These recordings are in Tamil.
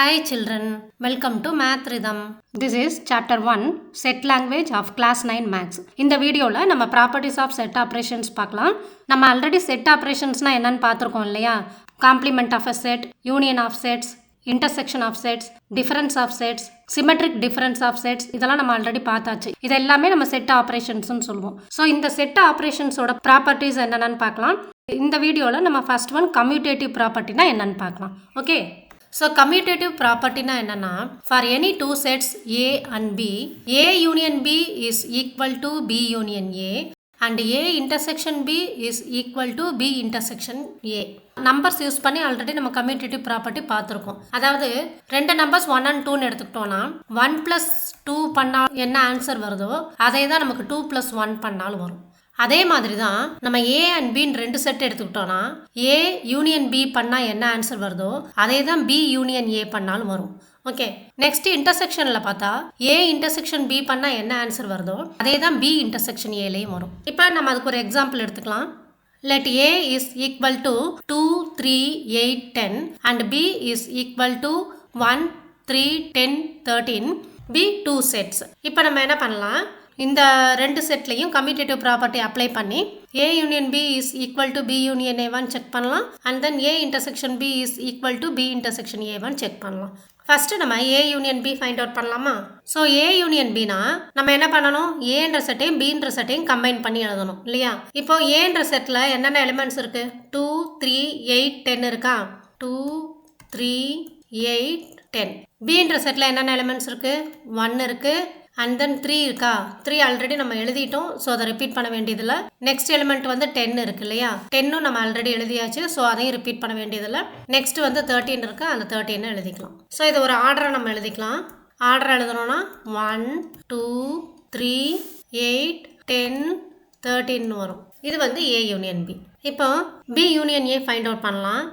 Hi children, welcome to Math Rhythm. This is chapter 1 set language of class 9 maths. இந்த வீடியோல நம்ம properties of set operations பார்க்கலாம். நம்ம ஆல்ரெடி set operationsனா என்னன்னு பார்த்திருக்கோம் இல்லையா? Complement of a set, union of sets, intersection of sets, difference of sets, symmetric difference of sets இதெல்லாம் நம்ம ஆல்ரெடி பார்த்தாச்சு. இது எல்லாமே நம்ம set operationsனு சொல்லுவோம். ஸோ இந்த set operationsோட ப்ராப்பர்ட்டிஸ் என்னென்னு பார்க்கலாம். இந்த வீடியோவில் நம்ம ஃபர்ஸ்ட் ஒன் கம்யூட்டேட்டிவ் ப்ராப்பர்ட்டினா என்னன்னு பார்க்கலாம். ஓகே, ஸோ கம்யூட்டேட்டிவ் ப்ராப்பர்ட்டினா என்னன்னா, for any two sets A and B, A union B is equal to B union A and A intersection B is equal to B intersection A. Numbers use பண்ணி ஆல்ரெடி நம்ம கம்யூட்டேட்டிவ் ப்ராப்பர்ட்டி பார்த்துருக்கோம். அதாவது ரெண்டு நம்பர்ஸ் 1 and 2 எடுத்துக்கிட்டோம்னா 1+2 பண்ணால் என்ன ஆன்சர் வருதோ அதே தான் நமக்கு 2+1 பண்ணாலும் வரும். அதே மாதிரி தான் நம்ம ஏ அண்ட் பின்னு ரெண்டு செட் எடுத்துக்கிட்டோம்னா ஏ யூனியன் பி பண்ணால் என்ன ஆன்சர் வருதோ அதே தான் பி யூனியன் ஏ பண்ணாலும் வரும். ஓகே, நெக்ஸ்ட் இன்டர்செக்ஷனில் பார்த்தா ஏ இன்டர்செக்ஷன் பி பண்ணால் என்ன ஆன்சர் வருதோ அதே தான் பி இன்டர்செக்ஷன் ஏலையும் வரும். இப்போ நம்ம அதுக்கு ஒரு எக்ஸாம்பிள் எடுத்துக்கலாம். Let A is equal to 2, 3, 8, 10 and B is equal to 1, 3, 10, 13 be two sets. இப்போ நம்ம என்ன பண்ணலாம், இந்த ரெண்டு செட்லையும் கம்யூட்டேட்டிவ் ப்ராப்பர்ட்டி அப்ளை பண்ணி A union B is equal to B union A1 check பண்ணலாம் and then A intersection B is equal to B intersection A1 check பண்ணலாம். ஃபர்ஸ்ட் நம்ம A union B find out பண்ணலாமா? ஸோ A யூனியன் Bனா நம்ம என்ன பண்ணணும், Aன்ற செட்டையும் Bன்ற செட்டையும் கம்பைன் பண்ணி எழுதணும் இல்லையா? இப்போ Aன்ற செட்டில் என்னென்ன எலிமெண்ட்ஸ் இருக்கு? 2, 3, 8, 10 இருக்கா? 2, 3, 8, 10. Bன்ற செட்டில் என்னென்ன எலிமெண்ட்ஸ் இருக்கு? 1 இருக்கு அண்ட் தென் 3 இருக்கா? 3 ஆல்ரெடி நம்ம எழுதிட்டோம், ஸோ அதை ரிப்பீட் பண்ண வேண்டியதில்லை. நெக்ஸ்ட் எலிமெண்ட் வந்து 10 இருக்கு இல்லையா? 10 நம்ம ஆல்ரெடி எழுதியாச்சு, ஸோ அதையும் ரிப்பீட் பண்ண வேண்டியதில்லை. நெக்ஸ்ட் வந்து 13 இருக்கு, அந்த 13 எழுதிக்கலாம். ஸோ இது ஒரு ஆர்டரை நம்ம எழுதிக்கலாம். ஆர்டர் எழுதணும்னா 1, 2, 3, 8, 10, 13 வரும். இது வந்து ஏ யூனியன் பி. இப்போ B union A find out பண்ணலாம்.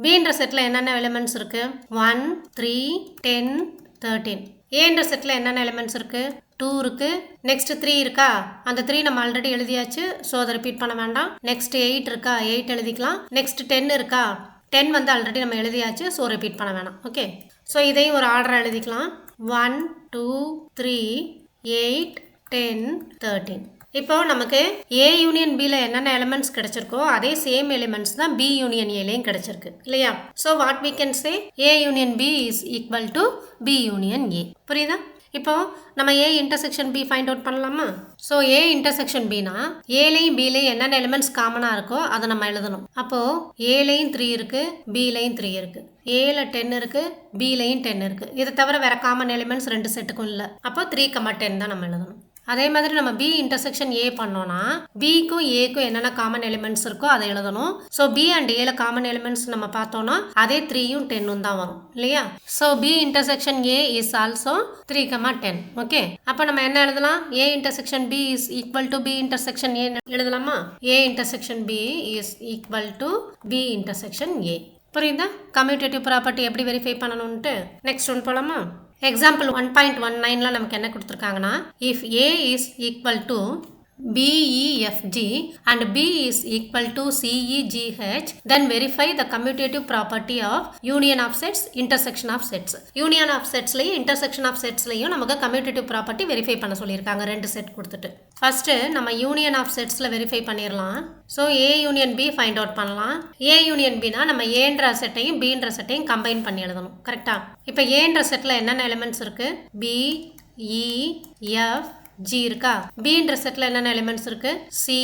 பின்ற செட்டில் என்னென்ன எலிமெண்ட்ஸ் இருக்கு? 1, 3, 10, 13. ஏன்ற செட்டில் என்னென்ன எலிமெண்ட்ஸ் இருக்கு? 2 இருக்கு, நெக்ஸ்ட் 3 இருக்கா? அந்த 3 நம்ம ஆல்ரெடி எழுதியாச்சு, ஸோ அதை ரிப்பீட் பண்ண வேண்டாம். நெக்ஸ்ட் 8 இருக்கா? 8 எழுதிக்கலாம். நெக்ஸ்ட் 10 இருக்கா? 10 வந்து ஆல்ரெடி நம்ம எழுதியாச்சு, ஸோ ரிப்பீட் பண்ண வேணாம். ஓகே, ஸோ இதையும் ஒரு ஆர்டர் எழுதிக்கலாம். 1, 2, 3, 8, 10, 13. இப்போ நமக்கு ஏ யூனியன் பியில் என்னென்ன எலிமெண்ட்ஸ் கிடைச்சிருக்கோ அதே சேம் எலிமெண்ட்ஸ் தான் பி யூனியன் ஏலையும் கிடைச்சிருக்கு இல்லையா? So what we can say A union B is equal to B union A. புரியுதா? இப்போ நம்ம A intersection B find out பண்ணலாமா? ஸோ ஏ இன்டர்செக்ஷன் பினா ஏலையும் பிலையும் என்னென்ன எலிமெண்ட்ஸ் காமனாக இருக்கோ அதை நம்ம எழுதணும். அப்போ ஏலையும் 3 இருக்கு, பிலையும் 3 இருக்கு, ஏல 10 இருக்கு, பிலையும் 10 இருக்கு. இதை தவிர வேற காமன் எலிமெண்ட்ஸ் ரெண்டு செட்டுக்கும் இல்லை. அப்போ 3,10 தான் நம்ம எழுதணும். அதே மாதிரி நம்ம பி இன்டர்செக்ஷன் ஏ பண்ணோம்னா பிக்கும் ஏக்கும் என்னென்ன காமன் எலிமெண்ட்ஸ் இருக்கோ அதை எழுதணும். ஸோ பி அண்ட் ஏல காமன் எலிமெண்ட்ஸ் நம்ம பார்த்தோம்னா அதே 3யும் 10ம் தான் வரும் இல்லையா? So B intersection A is also 3,10. Okay, அப்போ நம்ம என்ன எழுதலாம்? A intersection B is equal to B intersection A எழுதலாமா? A intersection B is equal to B intersection A. புரியுதா கம்யூட்டேட்டிவ் ப்ராப்பர்ட்டி எப்படி வெரிஃபை பண்ணணும்ட்டு? நெக்ஸ்ட் ஒன் போலாமா? எக்ஸாம்பிள் 1.19ல நமக்கு என்ன கொடுத்துருக்காங்கன்னா, if A is equal to BEFG and B is equal to CEGH, then verify the commutative property of union of sets, intersection of sets. Union of sets லையும் intersection of sets லையும் நமக்கு commutative property verify பண்ண சொல்லியிருக்காங்க ரெண்டு செட் கொடுத்துட்டு. ஃபர்ஸ்ட் நம்ம union of setsல verify பண்ணிடலாம். So A union B find out பண்ணலாம். A union Bனா நம்ம Aன்ற செட்டையும் Bன்ற செட்டையும் கம்பைன் பண்ணி எழுதணும். கரெக்டா? இப்போ Aன்ற செட்டில் என்னென்ன எலிமெண்ட்ஸ் இருக்கு? B, E, F, G இருக்கா? Bன்ற செட்டில் என்னென்ன எலிமெண்ட்ஸ் இருக்கு? C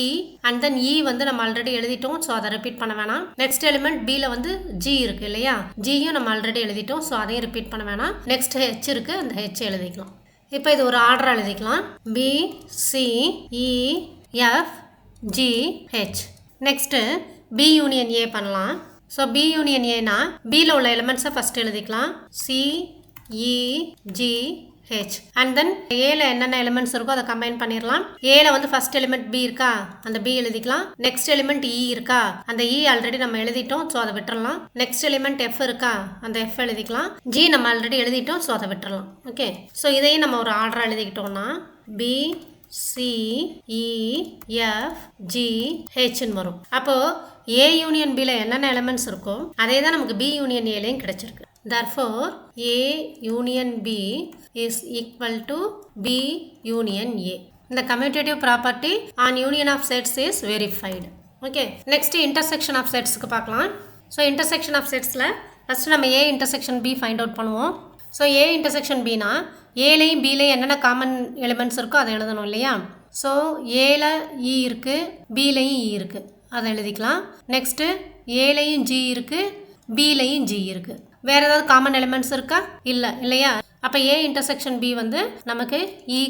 அண்ட் தென் E வந்து நம்ம ஆல்ரெடி எழுதிட்டோம், ஸோ அதை ரிப்பீட் பண்ண வேணாம். நெக்ஸ்ட் எலிமெண்ட் Bல வந்து G இருக்கு இல்லையா? Gயும் நம்ம ஆல்ரெடி எழுதிட்டோம், ஸோ அதையும் ரிப்பீட் பண்ண வேணாம். நெக்ஸ்ட் H இருக்கு, அந்த H எழுதிக்கலாம். இப்போ இது ஒரு ஆர்டர் எழுதிக்கலாம். B, C, E, F, G, H. Next B union A பண்ணலாம். ஸோ B யூனியன் Aனா Bல உள்ள எலிமெண்ட்ஸை ஃபர்ஸ்ட் எழுதிக்கலாம். C, E, G, H and then ஏல என்னென்ன எலிமெண்ட்ஸ் இருக்கோ அதை கம்பைன் பண்ணிடலாம். ஏல வந்து ஃபர்ஸ்ட் எலிமெண்ட் பி இருக்கா? அந்த பி எழுதிக்கலாம். நெக்ஸ்ட் எலிமெண்ட் இ இருக்கா? அந்த இ ஆல்ரெடி நம்ம எழுதிட்டோம், ஸோ அதை விட்டுறலாம். நெக்ஸ்ட் எலிமெண்ட் எஃப் இருக்கா? அந்த எஃப் எழுதிக்கலாம். ஜி நம்ம ஆல்ரெடி எழுதிட்டோம், ஸோ அதை விட்டுறலாம். ஓகே, ஸோ இதையும் நம்ம ஒரு ஆர்டர் எழுதிக்கிட்டோம்னா பி, சி, இ, எஃப், ஜி, ஹெச்னு வரும். அப்போ ஏ யூனியன் பியில் என்னென்ன எலிமெண்ட்ஸ் இருக்கோ அதே தான் நமக்கு பி யூனியன் ஏலையும் கிடைச்சிருக்கு. therefore A union B is equal to B union A. இந்த commutative property on union of sets is verified. Okay, next intersection of sets க்கு பார்க்கலாம். So intersection of setsல first நம்ம A intersection B find out பண்ணுவோம். So A intersection B னா Aலையும் Bலையும் என்னென்ன காமன் எலிமெண்ட்ஸ் இருக்கோ அதை எழுதணும் இல்லையா? ஸோ ஏல E இருக்குது, Bலையும் E இருக்குது, அதை எழுதிக்கலாம். நெக்ஸ்ட்டு ஏலையும் G இருக்குது, Bலையும் G இருக்குது. வேறு ஏதாவது காமன் எலிமெண்ட்ஸ் இருக்கா? இல்லையா? அப்போ A இன்டர்செக்ஷன் B வந்து நமக்கு E,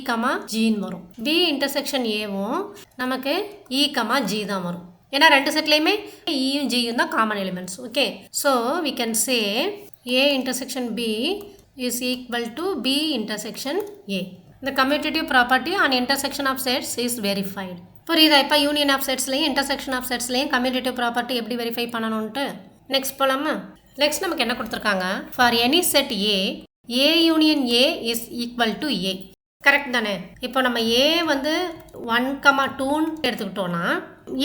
Gன்னு வரும். B இன்டர்செக்ஷன் Aவும் நமக்கு E, G தான் வரும். ஏன்னா ரெண்டு செட்லேயுமே Eயும் Gயும் தான் common elements. Okay, so we can say A intersection B is equal to B intersection A. The commutative property on intersection of sets is verified. புரியுதா? இப்போ யூனியன் ஆஃப் செட்ஸ்லையும் இன்டர்செக்ஷன் ஆஃப் செட்ஸ்லையும் கம்யூட்டேட்டிவ் ப்ராப்பர்ட்டி எப்படி வெரிஃபை பண்ணணும்ட்டு நெக்ஸ்ட் போகலாமா? நெக்ஸ்ட் நமக்கு என்ன கொடுத்துருக்காங்க? For any set A union A is equal to A. Correct தானே? இப்போ நம்ம ஏ வந்து 1,2ன்னு எடுத்துக்கிட்டோன்னா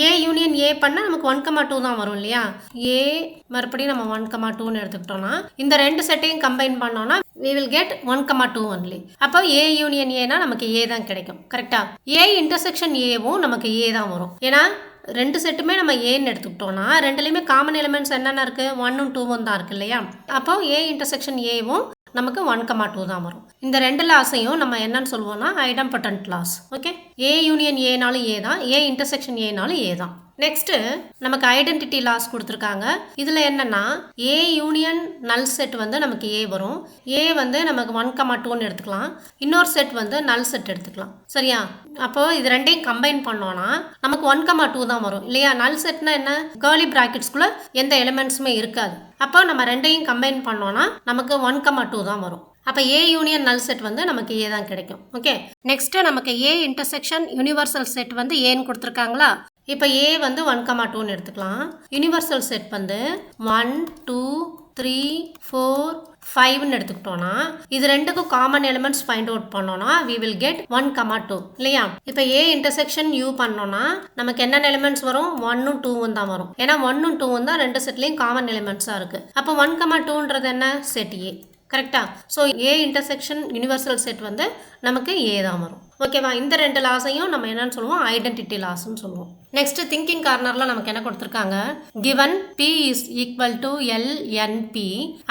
ஏ யூனியன் ஏ பண்ணால் நமக்கு 1,2 தான் வரும் இல்லையா? ஏ மறுபடியும் நம்ம 1,2ன்னு எடுத்துக்கிட்டோன்னா இந்த ரெண்டு செட்டையும் கம்பைன் பண்ணோன்னா we will get 1,2 only. அப்போ A யூனியன் ஏனா நமக்கு A தான் கிடைக்கும். கரெக்டா? A இன்டர்செக்ஷன் ஏவும் நமக்கு A தான் வரும். ஏன்னா ரெண்டு செட்டுமே நம்ம ஏன்னு எடுத்துக்கிட்டோம்னா ரெண்டுலேயுமே காமன் எலிமெண்ட்ஸ் என்னென்ன இருக்குது? 1ம் 2ம் தான் இருக்குது இல்லையா? அப்போ A இன்டர்செக்ஷன் ஏவும் நமக்கு 1,2 தான் வரும். இந்த ரெண்டு லாஸையும் நம்ம என்னன்னு சொல்லுவோம்னா ஐடம்பட்டன்ட் லாஸ். ஓகே, A யூனியன் ஏனாலும் ஏ தான், A இன்டர்செக்ஷன் ஏனாலும் ஏ தான். நெக்ஸ்ட்டு நமக்கு ஐடென்டிட்டி லாஸ் கொடுத்துருக்காங்க. இதில் என்னென்னா ஏ யூனியன் நல் செட் வந்து நமக்கு ஏ வரும். ஏ வந்து நமக்கு 1,2ன்னு எடுத்துக்கலாம். இன்னொரு செட் வந்து நல் செட் எடுத்துக்கலாம். சரியா? அப்போது இது ரெண்டையும் கம்பைன் பண்ணோன்னா நமக்கு 1,2 தான் வரும் இல்லையா? நல் செட்னா என்ன? கர்லி ப்ராக்கெட்ஸ்குள்ளே எந்த எலிமெண்ட்ஸுமே இருக்காது. அப்போ நம்ம ரெண்டையும் கம்பைன் பண்ணோன்னா நமக்கு 1,2 தான் வரும். அப்போ ஏ யூனியன் நல் செட் வந்து நமக்கு ஏ தான் கிடைக்கும். ஓகே, நெக்ஸ்ட்டு நமக்கு ஏ இன்டர்செக்ஷன் யூனிவர்சல் செட் வந்து ஏன்னு கொடுத்துருக்காங்களா? இப்போ ஏ வந்து 1,2ன்னு எடுத்துக்கலாம். யூனிவர்சல் செட் வந்து 1, 2, 3, 4, 5ன்னு எடுத்துக்கிட்டோன்னா இது ரெண்டுக்கும் காமன் எலிமெண்ட்ஸ் ஃபைண்ட் அவுட் பண்ணோன்னா we will get 1,2 இல்லையா? இப்போ ஏ இன்டர்செக்ஷன் யூ பண்ணோன்னா நமக்கு என்னென்ன எலிமெண்ட்ஸ் வரும்? 1ம் 2ம் தான் வரும். ஏன்னா 1ம் 2ம் தான் ரெண்டு செட்லேயும் காமன் எலிமெண்ட்ஸாக இருக்குது. அப்போ 1,2ன்றது என்ன? Set A. கரெக்டா? So A intersection universal set வந்து நமக்கு ஏ தான் வரும். ஓகேவா? இந்த ரெண்டு லாஸையும் நம்ம என்னன்னு சொல்லுவோம்? ஐடென்டிட்டி லாஸ்ன்னு சொல்லுவோம். நெக்ஸ்ட் திங்கிங் கார்னரில் நமக்கு என்ன கொடுத்துருக்காங்க? Given P is equal to LNP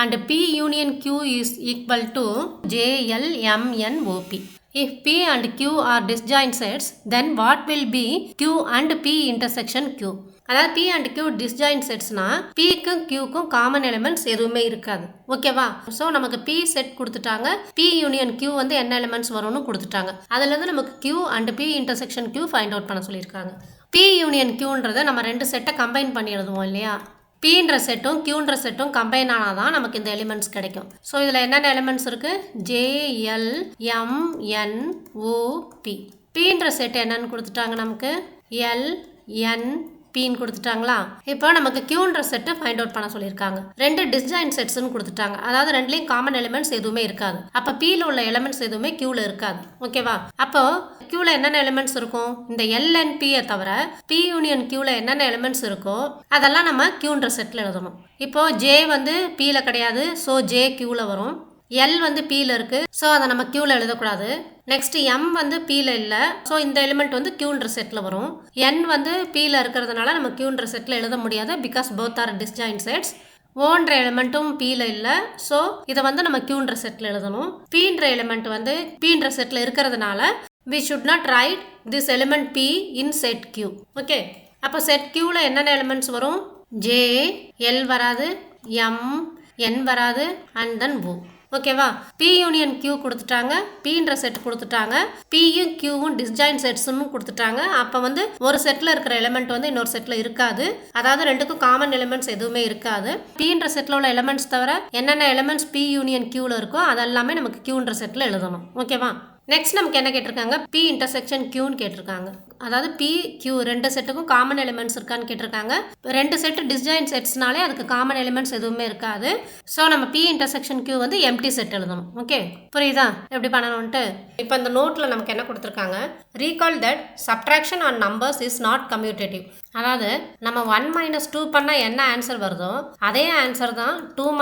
and P union Q is equal to JLMNOP. If P and Q are disjoint sets, then what will be Q and P intersection Q? அதாவது P and Q disjoint setsனா Pக்கும் Qக்கும் காமன் எலிமெண்ட்ஸ் எதுவுமே இருக்காது. ஓகேவா? ஸோ நமக்கு P செட் கொடுத்துட்டாங்க. P யூனியன் Q வந்து என்ன எலிமெண்ட்ஸ் வரும்னு கொடுத்துட்டாங்க. அதுலேருந்து நமக்கு Q and P intersection Q find out பண்ண சொல்லியிருக்காங்க. P யூனியன் Qன்றதை நம்ம ரெண்டு செட்டை கம்பைன் பண்ணி எழுதுவோம் இல்லையா? Pன்ற செட்டும் Qன்ற செட்டும் கம்பைன் ஆனால் தான் நமக்கு இந்த எலிமெண்ட்ஸ் கிடைக்கும். ஸோ இதில் என்னென்ன எலிமெண்ட்ஸ் இருக்குது? JLMNOP. Pன்ற செட் என்னன்னு கொடுத்துட்டாங்க? நமக்கு LNPன்னு கொடுத்துட்டாங்களா? இப்போ நமக்கு Qன்ற செட்டை ஃபைண்ட் அவுட் பண்ண சொல்லியிருக்காங்க. ரெண்டு டிஸ்ஜாயின்ட் செட்ஸ்ன்னு கொடுத்துட்டாங்க. அதாவது ரெண்டுலேயும் காமன் எலிமெண்ட்ஸ் எதுவுமே இருக்காது. அப்போ Pயில் உள்ள எலிமெண்ட்ஸ் எதுவுமே Qவில் இருக்காது. ஓகேவா? அப்போ Qவில் என்னென்ன எலிமெண்ட்ஸ் இருக்கும்? இந்த LNPயை தவிர P யூனியன் Qவில் என்னென்ன எலிமெண்ட்ஸ் இருக்கோ அதெல்லாம் நம்ம Qன்ற செட்டில் எழுதணும். இப்போ J வந்து Pயில் கிடையாது, ஸோ J Qவில் வரும். L வந்து Pயில் இருக்குது, ஸோ அதை நம்ம Qவில் எழுதக்கூடாது. நெக்ஸ்ட் M வந்து Pயில் இல்லை, ஸோ இந்த எலிமெண்ட் வந்து Qன்ற செட்டில் வரும். N வந்து Pயில் இருக்கிறதுனால நம்ம Qன்ற செட்டில் எழுத முடியாது, because both are disjoint sets. ஓன்ற எலிமெண்ட்டும் Pயில் இல்லை, ஸோ இதை வந்து நம்ம Qன்ற செட்டில் எழுதணும். Pன்ற எலிமெண்ட் வந்து Pன்ற செட்டில் இருக்கிறதுனால we should not write this element P in set Q. Okay, அப்போ செட் Qவில் என்னென்ன எலிமெண்ட்ஸ் வரும்? J, L வராது, M, N வராது, and then O. ஓகேவா? P யூனியன் Q கொடுத்துட்டாங்க, Pன்ற செட் கொடுத்துட்டாங்க, Pயும் Qவும் டிஸ்ஜாயின்ட் செட்ஸ்ன்னு கொடுத்துட்டாங்க. அப்போ வந்து ஒரு செட்டில் இருக்கிற எலிமெண்ட் வந்து இன்னொரு செட்டில் இருக்காது. அதாவது ரெண்டுக்கும் காமன் எலிமெண்ட்ஸ் எதுவுமே இருக்காது. Pன்ற செட்டில் உள்ள எலிமெண்ட்ஸ் தவிர என்னென்ன எலிமெண்ட்ஸ் P யூனியன் Qவில் இருக்கோ அதெல்லாமே நமக்கு Qன்ற செட்டில் எழுதணும். ஓகேவா? நெக்ஸ்ட் நமக்கு என்ன கேட்டிருக்காங்க? P இன்டர்செக்ஷன் Qன்னு கேட்டிருக்காங்க. அதாவது P, Q ரெண்டு செட்டுக்கும் காமன் எலிமெண்ட்ஸ் இருக்கான்னு கேட்டிருக்காங்க. ரெண்டு செட்டு டிஸ்ஜாயின்ட் செட்ஸ்னாலே அதுக்கு காமன் எலிமெண்ட்ஸ் எதுவுமே இருக்காது. ஸோ நம்ம P இன்டர்செக்ஷன் Q வந்து எம்டி செட் எழுதணும். ஓகே, புரியுதா எப்படி பண்ணணும்ட்டு? இப்போ இந்த நோட்டில் நமக்கு என்ன கொடுத்துருக்காங்க? Recall that subtraction on numbers is not commutative. அதாவது நம்ம 1 - 2 பண்ணால் என்ன ஆன்சர் வருதோ அதே ஆன்சர் தான் 2 -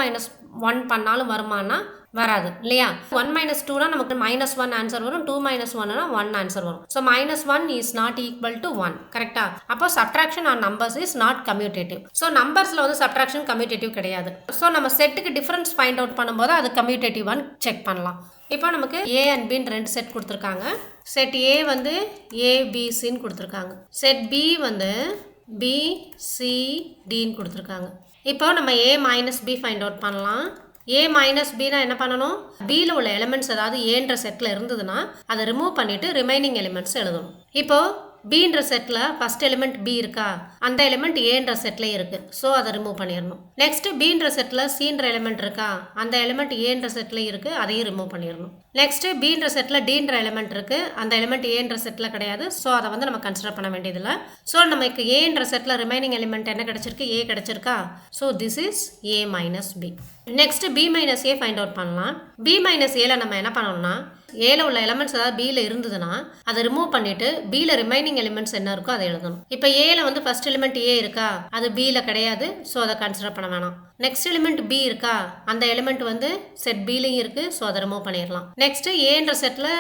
1 பண்ணாலும் வருமானா வராது இல்லையா 1 minus 2 நமக்கு -1 ஆன்சர் வரும் 2 minus 1 1 ஆன்சர் வரும் so -1 is not equal to 1 கரெக்டா அப்போ subtraction on numbers is not commutative so நம்பர்ஸில் வந்து சப்ட்ராக்ஷன் கம்யூட்டேட்டிவ் கிடையாது ஸோ நம்ம செட்டுக்கு டிஃபரன்ஸ் ஃபைண்ட் அவுட் பண்ணும்போது அது கம்யூட்டேட்டிவான்னு செக் பண்ணலாம் இப்போ நமக்கு ஏ அண்ட் பின்னு 2 செட் கொடுத்துருக்காங்க செட் ஏ வந்து ஏபிசின்னு கொடுத்துருக்காங்க செட் பி வந்து பிசிடின்னு கொடுத்துருக்காங்க இப்போ நம்ம ஏ மைனஸ் பி ஃபைண்ட் அவுட் பண்ணலாம் ஏ மைனஸ் பினா என்ன பண்ணணும் பியில் உள்ள எலிமெண்ட்ஸ் ஏதாவது ஏன்ற செட்டில் இருந்ததுன்னா அதை ரிமூவ் பண்ணிவிட்டு ரிமைனிங் எலிமெண்ட்ஸ் எழுதணும் இப்போது பின்ற செட்டில் ஃபஸ்ட் எலிமெண்ட் பி இருக்கா அந்த எலிமெண்ட் ஏன்ற செட்லேயே இருக்குது ஸோ அதை ரிமூவ் பண்ணிடணும் நெக்ஸ்ட் பின்ற செட்டில் சின்ற எலிமெண்ட் இருக்கா அந்த எலிமெண்ட் ஏன்ற செட்லேயே இருக்குது அதையும் ரிமூவ் பண்ணிடணும் நெக்ஸ்ட் பின்ற செட்டில் டின்ற எலிமெண்ட் இருக்குது அந்த எலிமெண்ட் ஏன்ற செட்டில் கிடையாது ஸோ அதை வந்து நம்ம கன்சிடர் பண்ண வேண்டியதில்லை ஸோ நமக்கு ஏன்ற செட்டில் ரிமைனிங் எலிமெண்ட் என்ன கிடச்சிருக்கு ஏ கிடச்சிருக்கா so this is A minus B next B minus A find out பண்ணலாம் பி மைனஸ் ஏல நம்ம என்ன பண்ணணும்னா ஏல உள்ள எலிமெண்ட்ஸ் ஏதாவது பியில் இருந்ததுன்னா அதை ரிமூவ் பண்ணிட்டு பியில் ரிமைனிங் எலிமெண்ட்ஸ் என்ன இருக்கோ அதை எழுதணும் இப்போ ஏல வந்து ஃபர்ஸ்ட் எலிமெண்ட் ஏ இருக்கா அது பியில் கிடையாது ஸோ அதை கன்சிடர் பண்ண வேணாம் நெக்ஸ்ட் எலிமெண்ட் பி இருக்கா அந்த எலிமெண்ட் வந்து செட் பிலையும் இருக்கு ஸோ அதை ரிமூவ் பண்ணிடலாம் நெக்ஸ்ட் ஏன்ற செட்டில்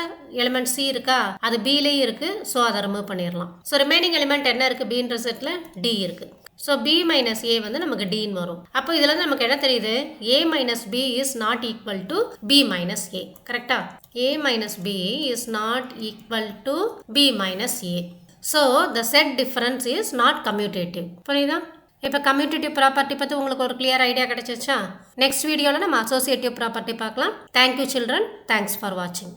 எலிமெண்ட் சி இருக்கா அது பிலையும் இருக்கு ஸோ அதை ரிமூவ் பண்ணிடலாம் ஸோ ரிமைனிங் எலிமெண்ட் என்ன இருக்கு பின்ற செட்டில் டி இருக்கு ஸோ பி மைனஸ் ஏ வந்து நமக்கு டின்னு வரும் அப்போ இதில் வந்து நமக்கு என்ன தெரியுது A minus B is not equal to B minus A கரெக்டா A minus B is not equal to B minus A so the set difference is not commutative புரியுதா இப்போ கம்யூட்டேட்டிவ் ப்ராப்பர்ட்டி பற்றி உங்களுக்கு ஒரு கிளியர் ஐடியா கிடைச்சிச்சா நெக்ஸ்ட் வீடியோவில் நம்ம அசோசியேட்டிவ் ப்ராப்பர்ட்டி பார்க்கலாம் தேங்க்யூ சில்ட்ரன் தேங்க்ஸ் ஃபார் வாட்சிங்